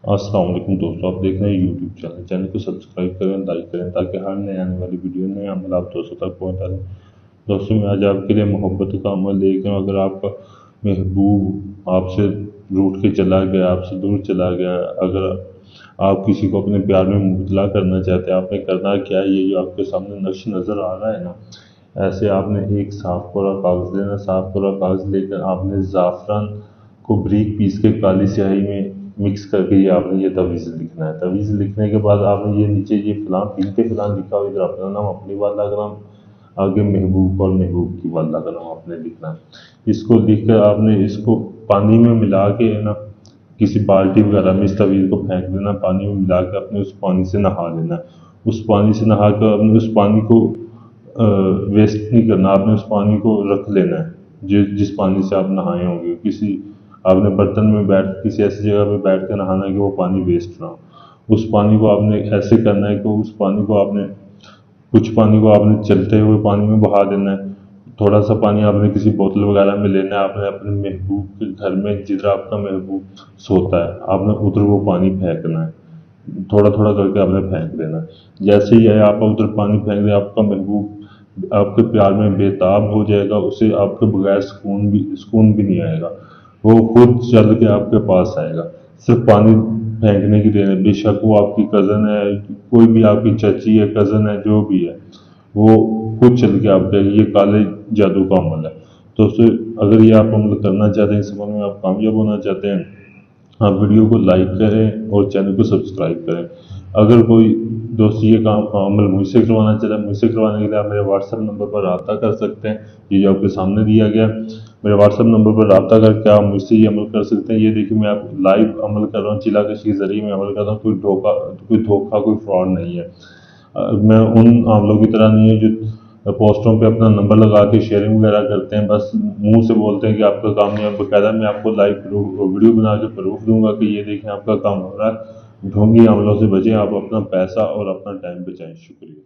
अस्सलाम वालेकुम दोस्तों, आप देख रहे हैं यूट्यूब चैनल को सब्सक्राइब करें, लाइक करें ताकि हर नए आने वाली वीडियो नए अमल आप दोस्तों तक पहुंचा दें। दोस्तों, मैं आज आपके लिए मोहब्बत का अमल लेकर हूं। अगर आपका महबूब आपसे रूठ के चला गया, आपसे दूर चला गया, अगर आप किसी को अपने प्यार में मुबतला करना चाहते हैं, आपने करना क्या है, ये जो आपके सामने नक्श नज़र आ रहा है ना, ऐसे आपने एक साफ कोरा कागज़ लेना। साफ कोरा कागज़ लेकर आपने ज़ाफ़रान को बारीक पीस के काली स्याही में मिक्स करके ये आपने ये तवीज़ लिखना है। तवीज़ लिखने के बाद आपने ये नीचे ये फ़लाँ पिन पे फ़लाँ लिखा हुआ, इधर अपना नाम, अपनी वाला का नाम, आगे महबूब और महबूब की वाला का नाम आपने लिखना है। इसको लिख कर आपने इसको पानी में मिला के ना किसी बाल्टी वगैरह में इस तवीज़ को फेंक देना। पानी में मिला के अपने उस पानी से नहा लेना। उस पानी से नहा कर अपने उस पानी को वेस्ट नहीं करना, आपने उस पानी को रख लेना है। जिस पानी से आप नहाए होंगे, किसी आपने बर्तन में बैठ किसी ऐसी जगह पे बैठ कर नहाना है कि वो पानी वेस्ट ना हो। उस पानी को आपने ऐसे करना है कि उस पानी को आपने कुछ पानी को आपने चलते हुए पानी में बहा देना है। थोड़ा सा पानी आपने किसी बोतल वगैरह में लेना है। आपने अपने महबूब के घर में जिधर आपका महबूब सोता है, आपने उधर वो पानी फेंकना है। थोड़ा थोड़ा करके आपने फेंक देना है। जैसे ही आप उधर पानी फेंक दें, आपका महबूब आपके प्यार में बेताब हो जाएगा। उसे आपके बगैर सुकून भी नहीं आएगा। वो खुद चल के आपके पास आएगा। सिर्फ पानी फेंकने की देर है। बेशक वो आपकी कज़न है, कोई भी आपकी चाची है, कज़न है, जो भी है, वो खुद चल के आपके, ये काले जादू का अमल है। तो अगर ये आप अमल करना चाहते हैं, इस अमल में आप कामयाब होना चाहते हैं, आप वीडियो को लाइक करें और चैनल को सब्सक्राइब करें। अगर कोई दोस्त ये काम अमल मुझसे करवाना चाहता है, मुझसे करवाने के लिए आप मेरे व्हाट्सएप नंबर पर रब्ता कर सकते हैं। ये जो आपके सामने दिया गया, मेरे व्हाट्सएप नंबर पर रब्ता करके आप मुझसे ये अमल कर सकते हैं। ये देखिए, मैं आप लाइव अमल कर रहा हूँ, चिलाकशी के ज़रिए मैं अमल कर रहा हूँ। कोई धोखा, कोई फ्रॉड नहीं है। मैं उन आमलों की तरह नहीं है जो पोस्टों पे अपना नंबर लगा के शेयरिंग वगैरह करते हैं, बस मुंह से बोलते हैं कि आपका काम नहीं है। बाकायदा मैं आपको लाइव वीडियो बना के प्रूफ दूंगा कि ये देखें आपका काम हो रहा है। ढोंगी अमलों से बचें, आप अपना पैसा और अपना टाइम बचाएं। शुक्रिया।